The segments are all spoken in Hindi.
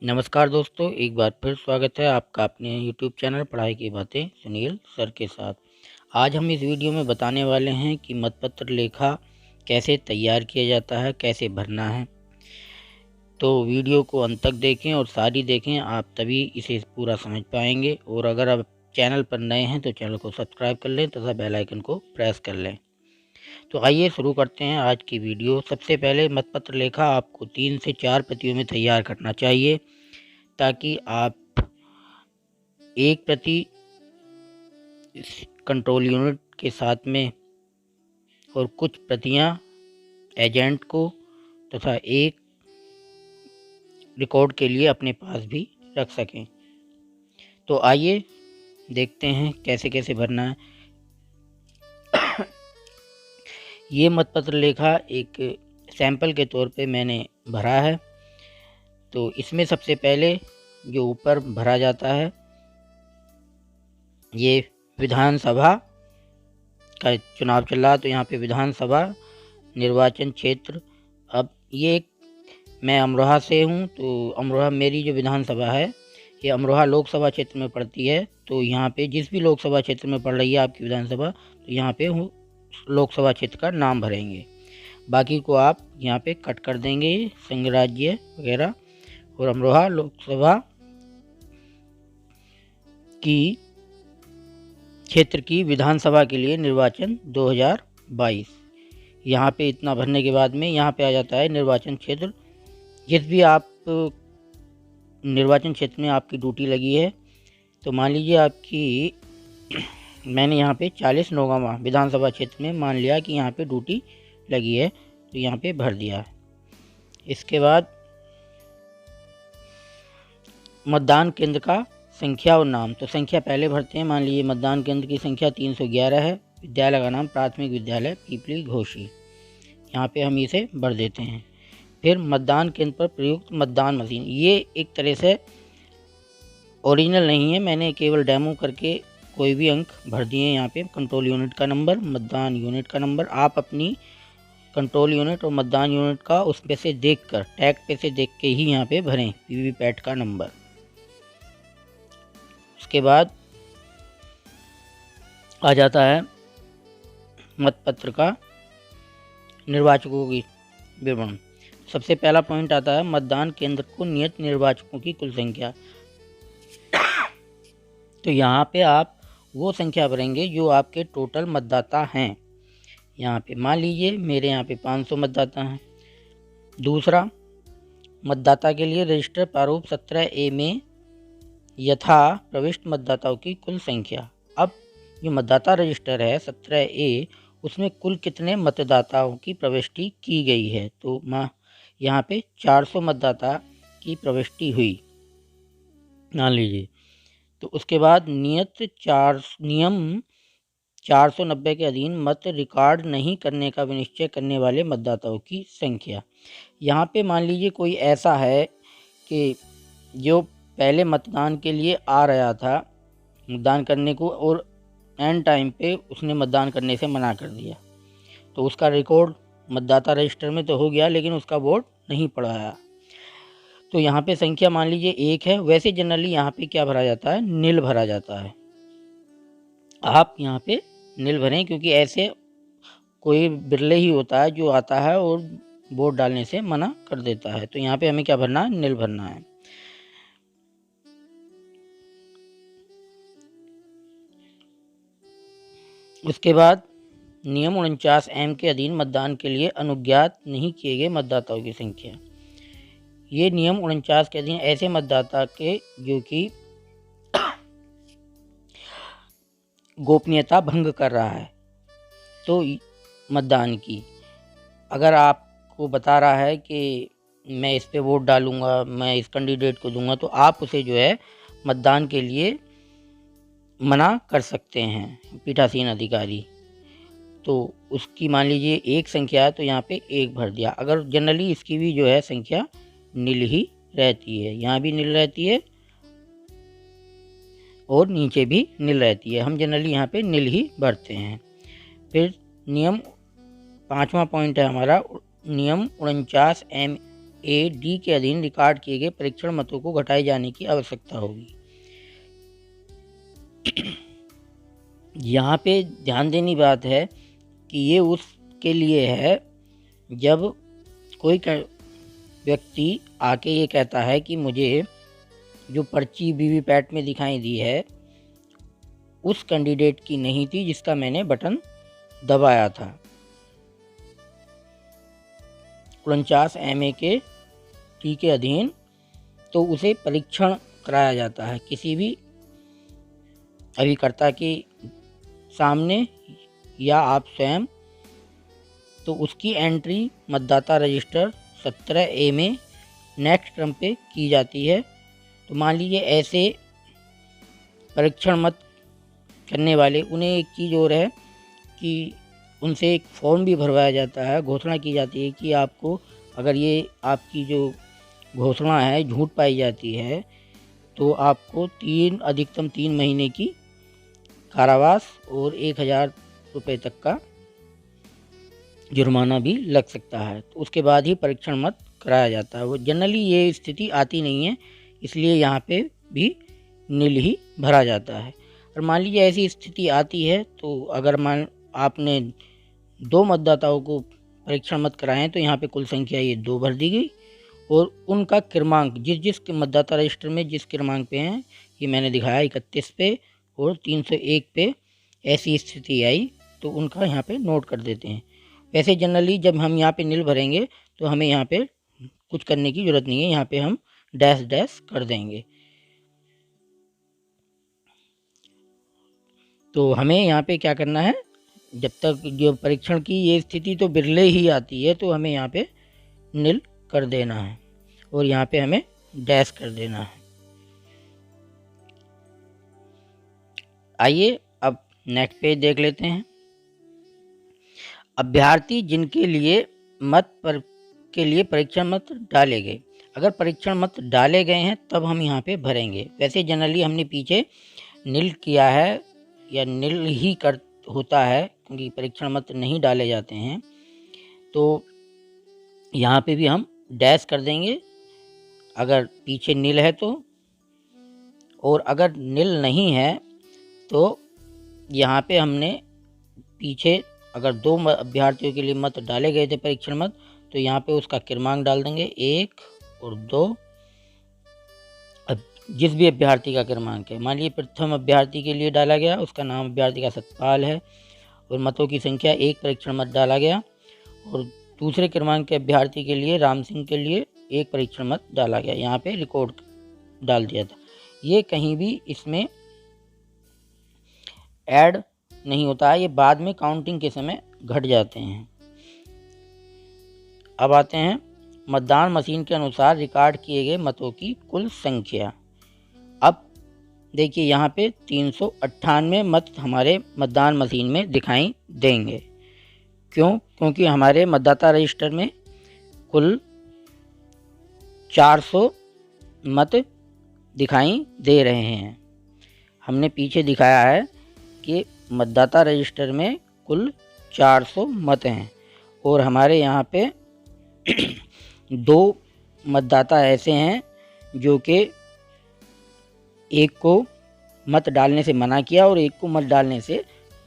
नमस्कार दोस्तों, एक बार फिर स्वागत है आपका अपने YouTube चैनल पढ़ाई की बातें सुनील सर के साथ। आज हम इस वीडियो में बताने वाले हैं कि मतपत्र लेखा कैसे तैयार किया जाता है, कैसे भरना है। तो वीडियो को अंत तक देखें और सारी देखें, आप तभी इसे पूरा समझ पाएंगे। और अगर आप चैनल पर नए हैं तो चैनल को सब्सक्राइब कर लें तथा बेल आइकन को प्रेस कर लें। तो आइए शुरू करते हैं आज की वीडियो। सबसे पहले मतपत्र लेखा आपको 3 से 4 प्रतियों में तैयार करना चाहिए, ताकि आप एक प्रति कंट्रोल यूनिट के साथ में और कुछ प्रतियां एजेंट को तथा एक रिकॉर्ड के लिए अपने पास भी रख सकें। तो आइए देखते हैं कैसे कैसे भरना है। ये मतपत्र लेखा एक सैंपल के तौर पे मैंने भरा है। तो इसमें सबसे पहले जो ऊपर भरा जाता है, ये विधानसभा का चुनाव चल रहा, तो यहाँ पे विधानसभा निर्वाचन क्षेत्र। अब ये मैं अमरोहा से हूँ, तो अमरोहा मेरी जो विधानसभा है ये अमरोहा लोकसभा क्षेत्र में पड़ती है। तो यहाँ पे जिस भी लोकसभा क्षेत्र में पड़ रही है आपकी विधानसभा, तो यहाँ पे लोकसभा क्षेत्र का नाम भरेंगे। बाकी को आप यहाँ पे कट कर देंगे, संघ राज्य वगैरह। और अमरोहा लोकसभा की क्षेत्र की विधानसभा के लिए निर्वाचन 2022। यहाँ पे इतना भरने के बाद में यहाँ पे आ जाता है निर्वाचन क्षेत्र। जिस भी आप निर्वाचन क्षेत्र में आपकी ड्यूटी लगी है, तो मान लीजिए आपकी मैंने यहाँ पे 40 नौगावा विधानसभा क्षेत्र में मान लिया कि यहाँ पे ड्यूटी लगी है, तो यहाँ पे भर दिया। इसके बाद मतदान केंद्र का संख्या और नाम, तो संख्या पहले भरते हैं। मान लीजिए मतदान केंद्र की संख्या 311 है। विद्यालय का नाम प्राथमिक विद्यालय पीपली घोषी, यहाँ पे हम इसे भर देते हैं। फिर मतदान केंद्र पर प्रयुक्त मतदान मशीन, ये एक तरह से ओरिजिनल नहीं है, मैंने केवल डेमो करके कोई भी अंक भर दिए। यहाँ पे कंट्रोल यूनिट का नंबर, मतदान यूनिट का नंबर, आप अपनी कंट्रोल यूनिट और मतदान यूनिट का उस पे से देख कर, टैग पे से देख के ही यहाँ पे भरें वीवीपैट का नंबर। उसके बाद आ जाता है मतपत्र का निर्वाचकों की विवरण। सबसे पहला पॉइंट आता है मतदान केंद्र को नियत निर्वाचकों की कुल संख्या। तो यहाँ पे आप वो संख्या भरेंगे जो आपके टोटल मतदाता हैं। यहाँ पे मान लीजिए मेरे यहाँ पे 500 मतदाता हैं। दूसरा, मतदाता के लिए रजिस्टर प्रारूप 17A में यथा प्रविष्ट मतदाताओं की कुल संख्या। अब जो मतदाता रजिस्टर है 17A, उसमें कुल कितने मतदाताओं की प्रविष्टि की गई है, तो यहाँ पे 400 मतदाता की प्रविष्टि हुई मान लीजिए। तो उसके बाद नियम 490 के अधीन मत रिकॉर्ड नहीं करने का विनिश्चय करने वाले मतदाताओं की संख्या। यहाँ पे मान लीजिए कोई ऐसा है कि जो पहले मतदान के लिए आ रहा था मतदान करने को, और एंड टाइम पे उसने मतदान करने से मना कर दिया, तो उसका रिकॉर्ड मतदाता रजिस्टर में तो हो गया, लेकिन उसका वोट नहीं पड़ा। तो यहाँ पे संख्या मान लीजिए 1 है। वैसे जनरली यहाँ पे क्या भरा जाता है, नील भरा जाता है। आप यहाँ पे नील भरें, क्योंकि ऐसे कोई बिरले ही होता है जो आता है और वोट डालने से मना कर देता है। तो यहाँ पे हमें क्या भरना है, नील भरना है। उसके बाद नियम 49M के अधीन मतदान के लिए अनुज्ञात नहीं किए गए मतदाताओं की संख्या। ये नियम 49 के अधीन ऐसे मतदाता के जो कि गोपनीयता भंग कर रहा है, तो मतदान की, अगर आपको बता रहा है कि मैं इस पे वोट डालूंगा, मैं इस कैंडिडेट को दूंगा, तो आप उसे जो है मतदान के लिए मना कर सकते हैं पीठासीन अधिकारी। तो उसकी मान लीजिए 1 संख्या है, तो यहाँ पे 1 भर दिया। अगर जनरली इसकी भी जो है संख्या नील ही रहती है, यहाँ भी नील रहती है और नीचे भी नील रहती है, हम जनरली यहाँ पे नील ही भरते हैं। फिर नियम 5वां पॉइंट है हमारा, नियम 49M ए डी के अधीन रिकॉर्ड किए गए परीक्षण मतों को घटाए जाने की आवश्यकता होगी। यहाँ पे ध्यान देनी बात है कि ये उसके लिए है जब कोई व्यक्ति आके ये कहता है कि मुझे जो पर्ची वीवीपैट में दिखाई दी है उस कैंडिडेट की नहीं थी जिसका मैंने बटन दबाया था। 49 MA के टी के अधीन तो उसे परीक्षण कराया जाता है किसी भी अभिकर्ता के सामने या आप स्वयं, तो उसकी एंट्री मतदाता रजिस्टर 17A में नेक्स्ट क्रम पे की जाती है। तो मान लीजिए ऐसे परीक्षण मत करने वाले, उन्हें एक चीज़ और है कि उनसे एक फॉर्म भी भरवाया जाता है, घोषणा की जाती है कि आपको अगर ये आपकी जो घोषणा है झूठ पाई जाती है तो आपको अधिकतम 3 महीने की कारावास और 1000 रुपये तक का जुर्माना भी लग सकता है। तो उसके बाद ही परीक्षण मत कराया जाता है। वो जनरली ये स्थिति आती नहीं है, इसलिए यहाँ पे भी नील ही भरा जाता है। और मान लीजिए ऐसी स्थिति आती है तो अगर आपने 2 मतदाताओं को परीक्षण मत कराएं तो यहाँ पे कुल संख्या ये 2 भर दी गई और उनका क्रमांक जिस मतदाता रजिस्टर में जिस क्रमांक पे हैं, ये मैंने दिखाया 31 पे और 301 पे ऐसी स्थिति आई तो उनका यहाँ पे नोट कर देते हैं। वैसे जनरली जब हम यहाँ पे नील भरेंगे तो हमें यहाँ पे कुछ करने की ज़रूरत नहीं है, यहाँ पे हम डैश डैश कर देंगे। तो हमें यहाँ पे क्या करना है, जब तक जो परीक्षण की ये स्थिति तो बिरले ही आती है तो हमें यहाँ पे नील कर देना है और यहाँ पे हमें डैश कर देना है। आइए अब नेक्स्ट पेज देख लेते हैं। अभ्यर्थी जिनके लिए परीक्षण मत डाले गए, अगर परीक्षण मत डाले गए हैं तब हम यहाँ पे भरेंगे। वैसे जनरली हमने पीछे नील किया है या नील ही होता है क्योंकि परीक्षण मत नहीं डाले जाते हैं, तो यहाँ पे भी हम डैश कर देंगे अगर पीछे नील है तो, और अगर नील नहीं है तो यहाँ पे हमने पीछे अगर 2 अभ्यर्थियों के लिए मत डाले गए थे परीक्षण मत तो यहाँ पे उसका क्रमांक डाल देंगे 1 और 2। अब जिस भी अभ्यर्थी का क्रमांक है, मान लीजिए प्रथम अभ्यर्थी के लिए डाला गया, उसका नाम अभ्यर्थी का सतपाल है और मतों की संख्या 1 परीक्षण मत डाला गया, और दूसरे क्रमांक के अभ्यर्थी के लिए राम सिंह के लिए 1 परीक्षण मत डाला गया, यहाँ पे रिकॉर्ड डाल दिया था। ये कहीं भी इसमें ऐड नहीं होता है, ये बाद में काउंटिंग के समय घट जाते हैं। अब आते हैं मतदान मशीन के अनुसार रिकॉर्ड किए गए मतों की कुल संख्या। अब देखिए यहाँ पे 398 मत हमारे मतदान मशीन में दिखाई देंगे। क्यों? क्योंकि हमारे मतदाता रजिस्टर में कुल 400 मत दिखाई दे रहे हैं। हमने पीछे दिखाया है कि मतदाता रजिस्टर में कुल 400 मत हैं और हमारे यहाँ पे 2 मतदाता ऐसे हैं जो कि एक को मत डालने से मना किया और एक को मत डालने से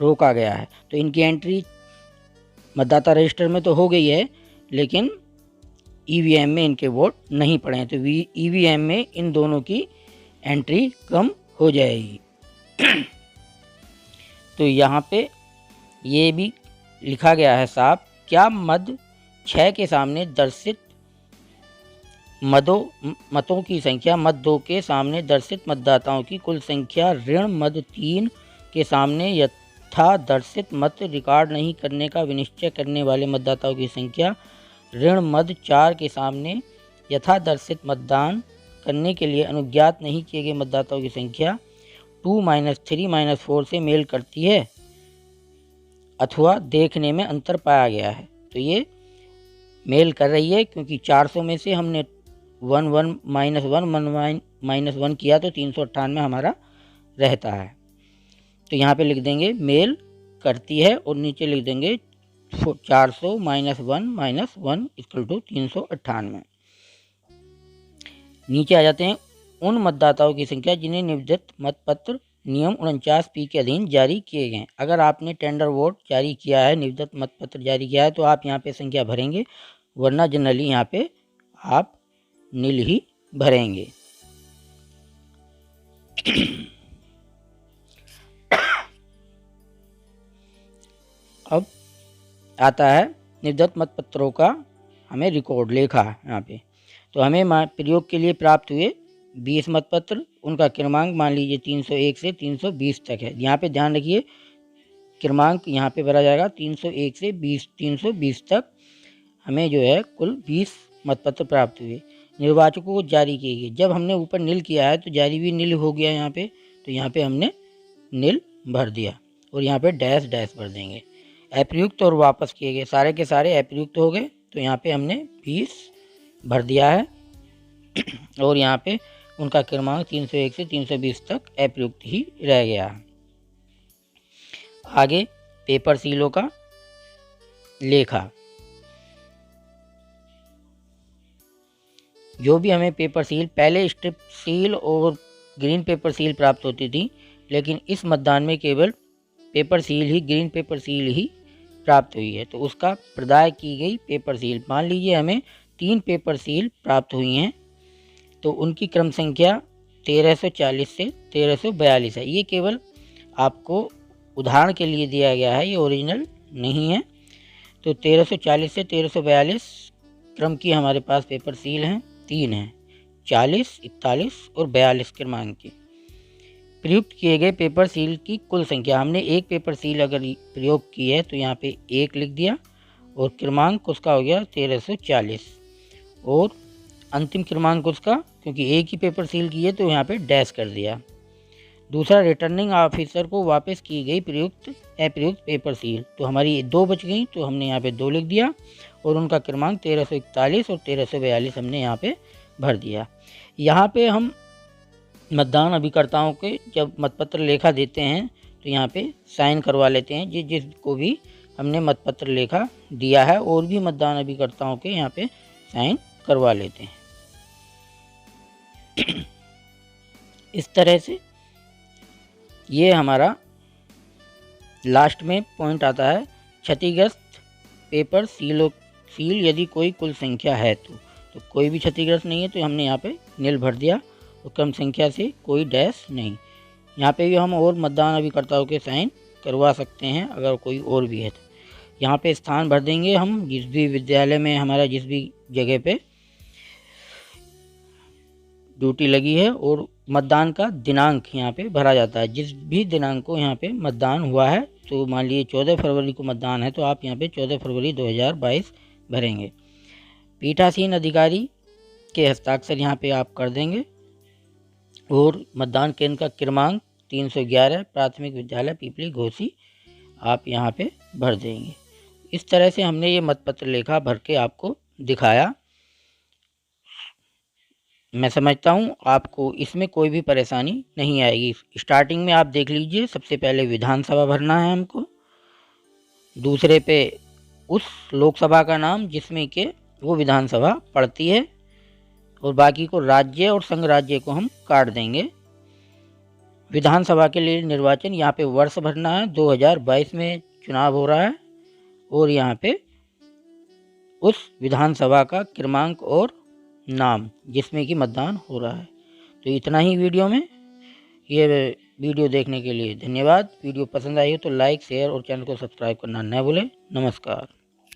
रोका गया है। तो इनकी एंट्री मतदाता रजिस्टर में तो हो गई है लेकिन ईवीएम में इनके वोट नहीं पड़े हैं, तो ईवीएम में इन दोनों की एंट्री कम हो जाएगी। तो यहाँ पे ये भी लिखा गया है साफ, क्या मद 6 के सामने दर्शित मतों की संख्या मद 2 के सामने दर्शित मतदाताओं की कुल संख्या ऋण मद 3 के सामने यथा दर्शित मत रिकॉर्ड नहीं करने का विनिश्चय करने वाले मतदाताओं की संख्या ऋण मद 4 के सामने यथा दर्शित मतदान करने के लिए अनुज्ञात नहीं किए गए मतदाताओं की संख्या 2-3-4 से मेल करती है अथवा देखने में अंतर पाया गया है। तो ये मेल कर रही है क्योंकि 400 में से हमने 1-1-1 किया तो 398 हमारा रहता है। तो यहाँ पे लिख देंगे मेल करती है और नीचे लिख देंगे 400 -1 -1 = 398। नीचे आ जाते हैं उन मतदाताओं की संख्या जिन्हें निविदा मतपत्र नियम 49(p) के अधीन जारी किए गए। अगर आपने टेंडर वोट जारी किया है, निविदा मतपत्र जारी किया है, तो आप यहाँ पे संख्या भरेंगे, वरना जनरली यहाँ पे आप नील ही भरेंगे। अब आता है निविदा मतपत्रों का हमें रिकॉर्ड लेखा यहाँ पे। तो हमें प्रयोग के लिए प्राप्त हुए 20 मतपत्र, उनका क्रमांक मान लीजिए 301 से 320 तक है। यहाँ पे ध्यान रखिए क्रमांक यहाँ पे भरा जाएगा 301 से 320 तक। हमें जो है कुल 20 मतपत्र प्राप्त हुए, निर्वाचकों को जारी किए गए। जब हमने ऊपर नील किया है तो जारी भी नील हो गया यहाँ पे, तो यहाँ पे हमने नील भर दिया और यहाँ पे डैश डैश भर देंगे। अप्रयुक्त और वापस किए गए, सारे के सारे अप्रयुक्त हो गए, तो यहाँ पे हमने 20 भर दिया है और यहाँ पे उनका क्रमांक 301 से 320 तक अप्रयुक्त ही रह गया है। आगे पेपर सीलों का लेखा। जो भी हमें पेपर सील, पहले स्ट्रिप सील और ग्रीन पेपर सील प्राप्त होती थी, लेकिन इस मतदान में केवल पेपर सील ही, ग्रीन पेपर सील ही प्राप्त हुई है, तो उसका प्रदाय की गई पेपर सील। मान लीजिए हमें 3 पेपर सील प्राप्त हुई हैं, तो उनकी क्रम संख्या 1340 से 1342 है। ये केवल आपको उदाहरण के लिए दिया गया है, ये ओरिजिनल नहीं है। तो 1340 से 1342 क्रम की हमारे पास पेपर सील हैं, 3 हैं, 40, 41 और 42 क्रमांक की। प्रयुक्त किए गए पेपर सील की कुल संख्या, हमने एक पेपर सील अगर प्रयोग की है तो यहाँ पे 1 लिख दिया और क्रमांक उसका हो गया 1340 और अंतिम क्रमांक उसका, क्योंकि एक ही पेपर सील की है तो यहाँ पे डैश कर दिया। दूसरा, रिटर्निंग ऑफिसर को वापस की गई प्रयुक्त अप्रयुक्त पेपर सील, तो हमारी 2 बच गई, तो हमने यहाँ पे 2 लिख दिया और उनका क्रमांक 1341 और 1342 हमने यहाँ पे भर दिया। यहाँ पे हम मतदान अभिकर्ताओं के जब मतपत्र लेखा देते हैं तो यहाँ पे साइन करवा लेते हैं, जिसको भी हमने मतपत्र लेखा दिया है, और भी मतदान अभिकर्ताओं के यहाँ पे साइन करवा लेते हैं। इस तरह से ये हमारा लास्ट में पॉइंट आता है, क्षतिग्रस्त पेपर सील यदि कोई कुल संख्या है तो कोई भी क्षतिग्रस्त नहीं है, तो हमने यहाँ पे नील भर दिया और कम संख्या से कोई डैश नहीं। यहाँ पे भी हम और मतदान अभिकर्ताओं के साइन करवा सकते हैं अगर कोई और भी है तो। यहाँ पे स्थान भर देंगे हम, जिस भी विद्यालय में हमारा जिस भी जगह पे ड्यूटी लगी है, और मतदान का दिनांक यहाँ पे भरा जाता है। जिस भी दिनांक को यहाँ पे मतदान हुआ है, तो मान लीजिए 14 फरवरी को मतदान है, तो आप यहाँ पे 14 फरवरी 2022 भरेंगे। पीठासीन अधिकारी के हस्ताक्षर यहाँ पे आप कर देंगे और मतदान केंद्र का क्रमांक 311 प्राथमिक विद्यालय पीपली घोसी आप यहाँ पे भर देंगे। इस तरह से हमने ये मतपत्र लेखा भर के आपको दिखाया। मैं समझता हूँ आपको इसमें कोई भी परेशानी नहीं आएगी। स्टार्टिंग में आप देख लीजिए, सबसे पहले विधानसभा भरना है हमको, दूसरे पे उस लोकसभा का नाम जिसमें कि वो विधानसभा पड़ती है, और बाकी को राज्य और संघ राज्य को हम काट देंगे। विधानसभा के लिए निर्वाचन, यहाँ पे वर्ष भरना है, 2022 में चुनाव हो रहा है, और यहाँ पे उस विधानसभा का क्रमांक और नाम जिसमें कि मतदान हो रहा है। तो इतना ही वीडियो में। ये वीडियो देखने के लिए धन्यवाद। वीडियो पसंद आई हो तो लाइक, शेयर और चैनल को सब्सक्राइब करना न भूलें। नमस्कार।